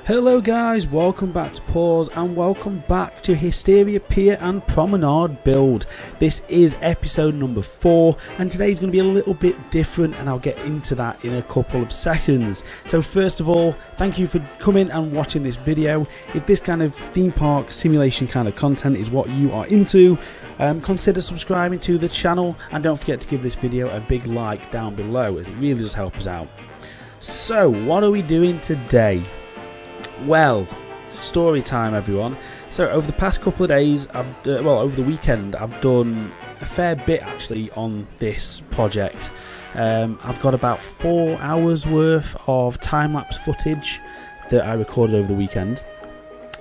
Hello guys, welcome back to Pause and welcome back to Hysteria Pier and Promenade build. This is episode number 4 and today's going to be a little bit different and I'll get into that in a couple of seconds. So first of all, thank you for coming and watching this video. If this kind of theme park simulation kind of content is what you are into, consider subscribing to the channel and don't forget to give this video a big like down below as it really does help us out. So what are we doing today? Well, story time everyone. So over the past couple of days, over the weekend, I've done a fair bit actually on this project. I've got about 4 hours worth of time-lapse footage that I recorded over the weekend.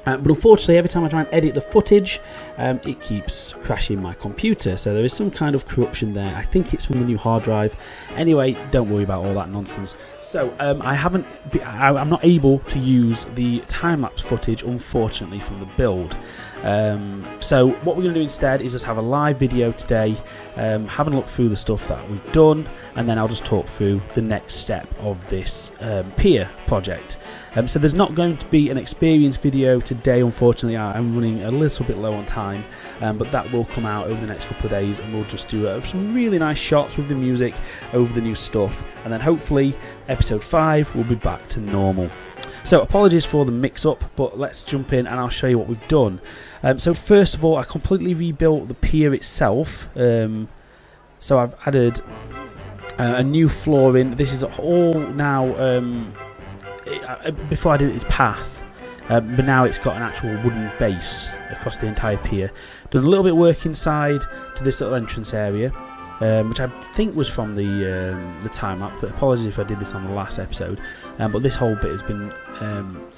But unfortunately, every time I try and edit the footage, it keeps crashing my computer. So there is some kind of corruption there. I think it's from the new hard drive. Anyway, don't worry about all that nonsense. So I'm not able to use the time-lapse footage, unfortunately, from the build. So what we're going to do instead is just have a live video today, having a look through the stuff that we've done, and then I'll just talk through the next step of this pier project. So there's not going to be an experience video today, unfortunately. I'm running a little bit low on time, but that will come out over the next couple of days and we'll just do some really nice shots with the music over the new stuff, and then hopefully episode 5 will be back to normal. So apologies for the mix-up, but let's jump in and I'll show you what we've done. So first of all, I completely rebuilt the pier itself. So I've added a new flooring. This is all now... before I did its path, but now it's got an actual wooden base across the entire pier. Done a little bit of work inside to this little entrance area, which I think was from the time lapse, but apologies if I did this on the last episode. But this whole bit has been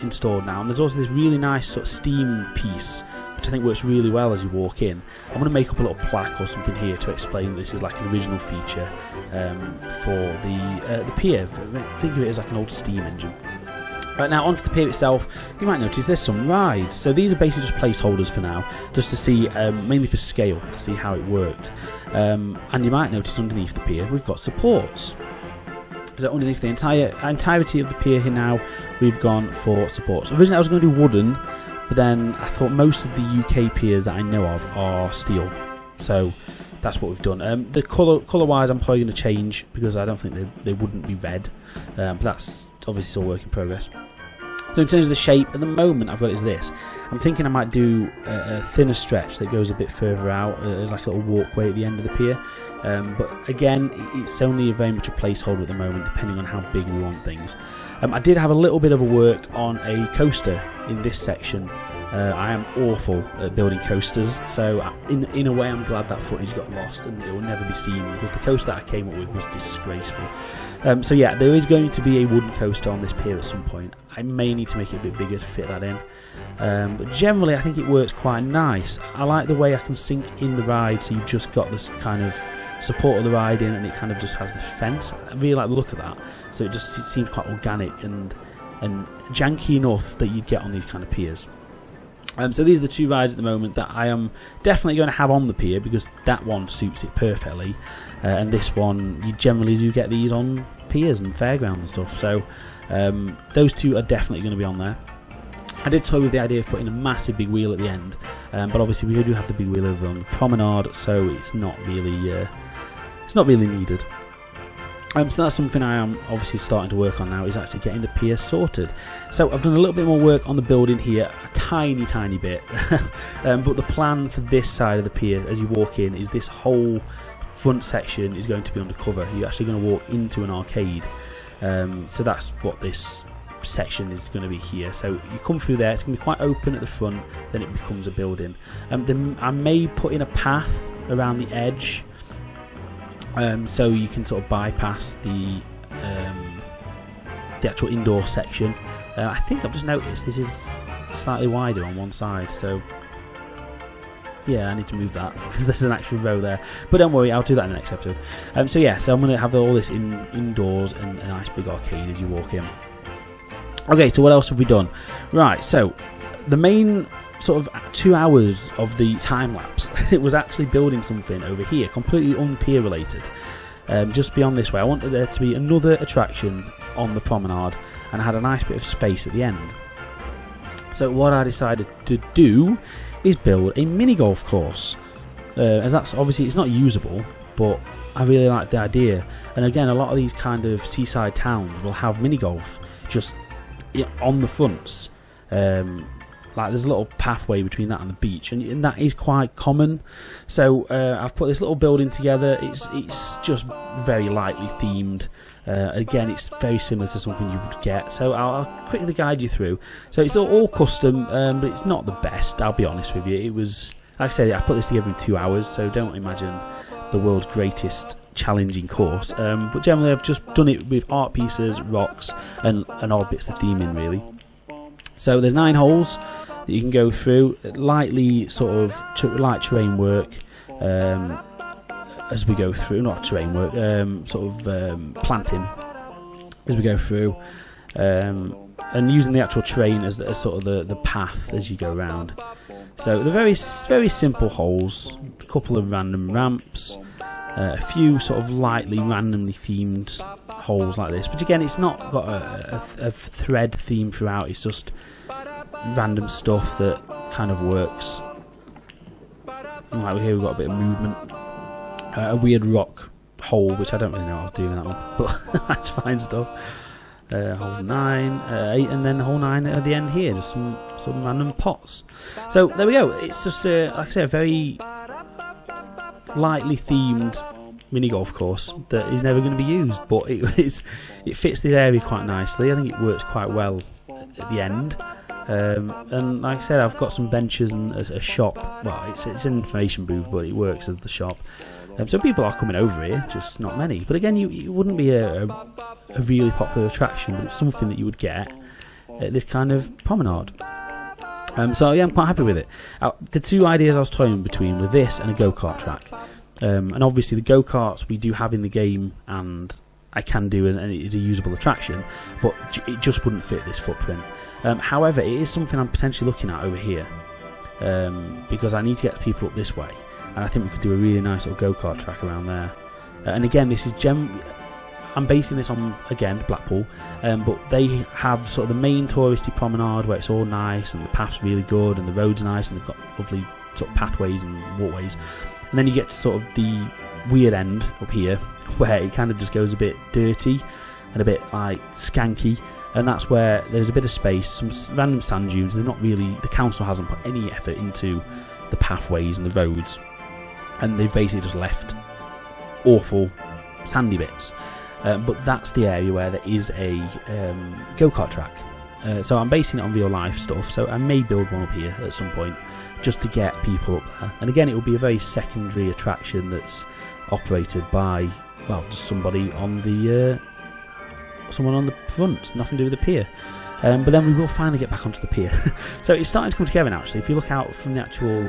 installed now, and there's also this really nice sort of steam piece which I think works really well as you walk in. I'm going to make up a little plaque or something here to explain this is like an original feature for the pier. Think of it as like an old steam engine. Right, now onto the pier itself, you might notice there's some rides. So these are basically just placeholders for now, just to see, mainly for scale, to see how it worked. And you might notice underneath the pier we've got supports. So underneath the entirety of the pier here now, we've gone for supports. Originally I was going to do wooden, but then I thought most of the UK piers that I know of are steel. So that's what we've done. The colour-wise I'm probably going to change because I don't think they wouldn't be red. But that's obviously still a work in progress. So in terms of the shape, at the moment I've got it as this. I'm thinking I might do a thinner stretch that goes a bit further out, as like a little walkway at the end of the pier. But again, it's only very much a placeholder at the moment, depending on how big we want things. I did have a little bit of a work on a coaster in this section. I am awful at building coasters, so in a way I'm glad that footage got lost and it will never be seen, because the coaster that I came up with was disgraceful. So yeah, there is going to be a wooden coaster on this pier at some point. I may need to make it a bit bigger to fit that in. But generally I think it works quite nice. I like the way I can sink in the ride, so you've just got this kind of support of the ride in and it kind of just has the fence. I really like the look of that. So it just seems quite organic and janky enough that you'd get on these kind of piers. So these are the 2 rides at the moment that I am definitely going to have on the pier, because that one suits it perfectly. And this one, you generally do get these on piers and fairgrounds and stuff. So those 2 are definitely going to be on there. I did toy with the idea of putting a massive big wheel at the end, but obviously we do have the big wheel over on the Promenade, so it's not really needed. So that's something I am obviously starting to work on now, is actually getting the pier sorted. So I've done a little bit more work on the building here, a tiny bit, but the plan for this side of the pier as you walk in is this whole front section is going to be undercover. You're actually going to walk into an arcade, so that's what this section is going to be here. So you come through there, it's going to be quite open at the front, then it becomes a building. Then I may put in a path around the edge, so you can sort of bypass the actual indoor section. I think I've just noticed this is slightly wider on one side, so yeah, I need to move that because there's an actual row there. But don't worry, I'll do that in the next episode. So yeah, so I'm going to have all this indoors and a nice big arcade as you walk in. Okay, so what else have we done? Right, so the main sort of 2 hours of the time lapse, it was actually building something over here, completely un-pier related. Just beyond this way, I wanted there to be another attraction on the Promenade, and I had a nice bit of space at the end. So what I decided to do is build a mini golf course, as that's obviously it's not usable, but I really like the idea. And again, a lot of these kind of seaside towns will have mini golf just on the fronts. Like there's a little pathway between that and the beach, and that is quite common. So I've put this little building together. It's just very lightly themed. Again, it's very similar to something you would get. So I'll quickly guide you through. So it's all custom, but it's not the best. I'll be honest with you. It was, like I said, I put this together in 2 hours. So don't imagine the world's greatest challenging course. But generally, I've just done it with art pieces, rocks, and odd bits of theming really. So there's 9 holes that you can go through, lightly sort of light terrain work as we go through, not terrain work, planting as we go through, and using the actual terrain as sort of the path as you go around. So they're very, very simple holes, a couple of random ramps, a few sort of lightly randomly themed holes like this, but again it's not got a thread theme throughout, it's just random stuff that kind of works. And like here we've got a bit of movement, a weird rock hole which I don't really know how to do in that one, but I had to find stuff. Hole 9, 8, and then hole 9 at the end here, just some random pots. So there we go, it's just like I say, a very lightly themed mini golf course that is never going to be used, but it fits the area quite nicely. I think it works quite well at the end. And like I said, I've got some benches and a shop. Well, it's an information booth, but it works as the shop. So people are coming over here, just not many. But again, it wouldn't be a really popular attraction, but it's something that you would get at this kind of promenade. So yeah, I'm quite happy with it. The 2 ideas I was toying between were this and a go-kart track. And obviously the go-karts we do have in the game, and I can do, and it is a usable attraction, but it just wouldn't fit this footprint. However, it is something I'm potentially looking at over here, because I need to get people up this way, and I think we could do a really nice little go-kart track around there. And again, this is I'm basing this on, again, Blackpool, but they have sort of the main touristy promenade where it's all nice and the path's really good and the road's nice and they've got lovely sort of pathways and walkways. And then you get to sort of the weird end up here where it kind of just goes a bit dirty and a bit like skanky. And that's where there's a bit of space, some random sand dunes. They're not really, the council hasn't put any effort into the pathways and the roads, and they've basically just left awful sandy bits. But that's the area where there is a go-kart track. So I'm basing it on real life stuff, so I may build one up here at some point just to get people up there. And again, it will be a very secondary attraction that's operated by, well, just somebody on the someone on the front, nothing to do with the pier. But then we will finally get back onto the pier. So it's starting to come together now, actually. If you look out from the actual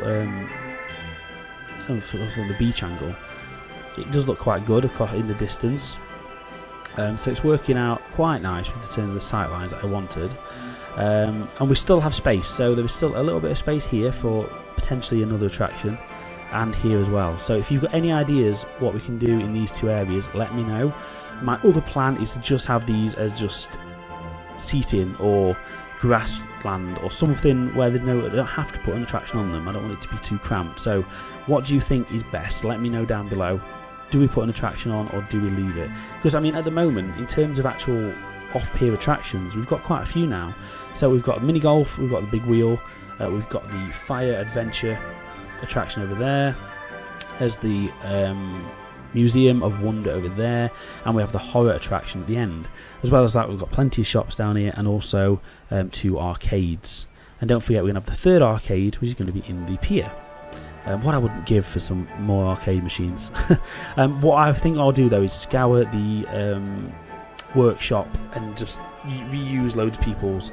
from the beach angle, it does look quite good in the distance. So it's working out quite nice with the terms of the sight lines that I wanted. And we still have space, so there is still a little bit of space here for potentially another attraction, and here as well. So if you've got any ideas what we can do in these 2 areas, let me know. My other plan is to just have these as just seating or grassland or something where they don't have to put an attraction on them. I don't want it to be too cramped. So what do you think is best? Let me know down below. Do we put an attraction on or do we leave it? Because I mean, at the moment, in terms of actual off-pier attractions, we've got quite a few now. So we've got mini golf, we've got the big wheel, we've got the fire adventure attraction over there. There's the Museum of Wonder over there, and we have the horror attraction at the end. As well as that, we've got plenty of shops down here, and also 2 arcades. And don't forget, we're going to have the 3rd arcade, which is going to be in the pier. What I wouldn't give for some more arcade machines. What I think I'll do though is scour the workshop and just reuse loads of people's,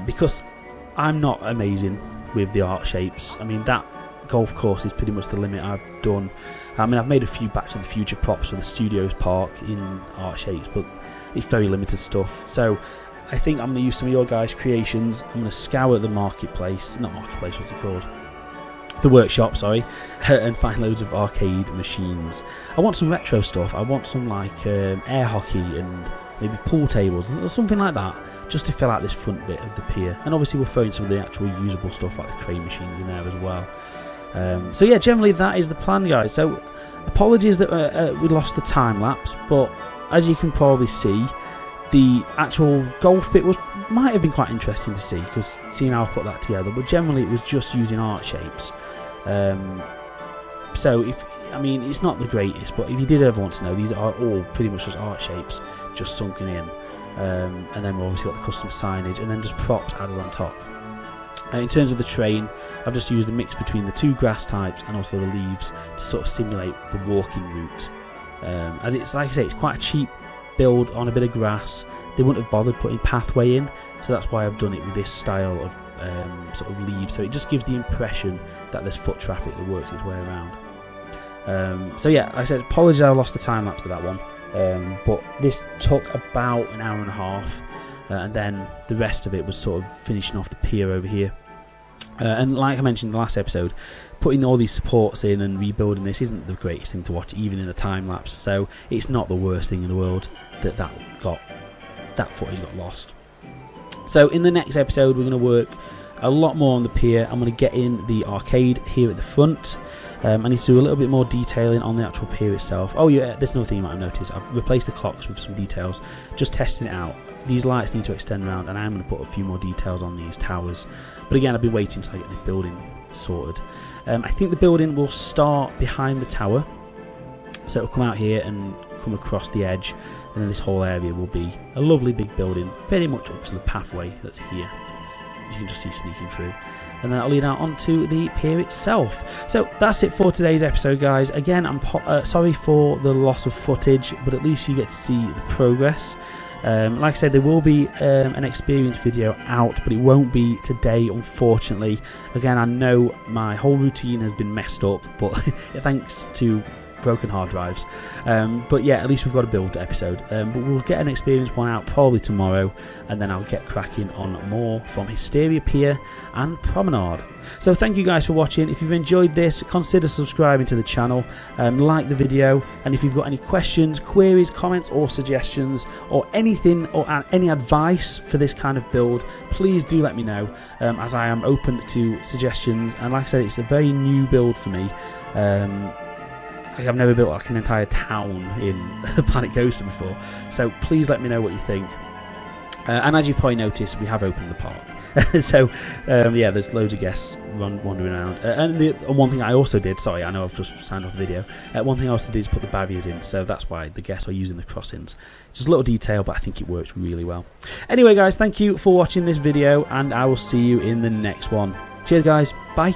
because I'm not amazing with the art shapes. I mean, that golf course is pretty much the limit I've done. I mean, I've made a few Back to the Future props for the Studios Park in art shapes, but it's very limited stuff. So I think I'm going to use some of your guys' creations. I'm going to scour the marketplace, not marketplace, what's it called? The workshop, sorry, and find loads of arcade machines. I want some retro stuff. I want some like air hockey and maybe pool tables or something like that. just to fill out this front bit of the pier. And obviously we'll throw in some of the actual usable stuff like the crane machines in there as well. So yeah, generally that is the plan, guys. So apologies that we lost the time lapse, but as you can probably see, the actual golf bit might have been quite interesting to see, because seeing how I put that together, but generally it was just using art shapes. So it's not the greatest, but if you did ever want to know, these are all pretty much just art shapes just sunken in, and then we've obviously got the custom signage and then just props added on top. In terms of the train, I've just used a mix between the two grass types and also the leaves to sort of simulate the walking route. As it's, like I say, it's quite a cheap build on a bit of grass. They wouldn't have bothered putting pathway in, so that's why I've done it with this style of sort of leaves. So it just gives the impression that there's foot traffic that works its way around. So yeah, like I said, apologies I lost the time lapse of that one, but this took about an hour and a half. And then the rest of it was sort of finishing off the pier over here. And like I mentioned in the last episode, putting all these supports in and rebuilding this isn't the greatest thing to watch, even in a time lapse. So it's not the worst thing in the world that footage got lost. So in the next episode, we're going to work a lot more on the pier. I'm going to get in the arcade here at the front. I need to do a little bit more detailing on the actual pier itself. Oh yeah, there's another thing you might have noticed. I've replaced the clocks with some details, just testing it out. These lights need to extend around, and I'm going to put a few more details on these towers. But again, I've been waiting until I get this building sorted. I think the building will start behind the tower, so it'll come out here and come across the edge, and then this whole area will be a lovely big building, very much up to the pathway that's here. You can just see sneaking through. And then I'll lead out onto the pier itself. So that's it for today's episode, guys. Again, I'm sorry for the loss of footage, but at least you get to see the progress. Like I said, there will be an experience video out, but it won't be today, unfortunately. Again, I know my whole routine has been messed up, but thanks to broken hard drives. But yeah, at least we've got a build episode. But we'll get an experience one out probably tomorrow, and then I'll get cracking on more from Hysteria Pier and Promenade. So thank you guys for watching. If you've enjoyed this, consider subscribing to the channel, like the video, and if you've got any questions, queries, comments or suggestions, or anything, or any advice for this kind of build, please do let me know, as I am open to suggestions. And like I said, it's a very new build for me. I've never built like an entire town in Planet Coaster before, so please let me know what you think. And as you've probably noticed, we have opened the park. So yeah, there's loads of guests wandering around. And one thing I also did, sorry, I know I've just signed off the video, one thing I also did is put the barriers in, so that's why the guests are using the crossings. It's just a little detail, but I think it works really well. Anyway guys, thank you for watching this video, and I will see you in the next one. Cheers guys, bye.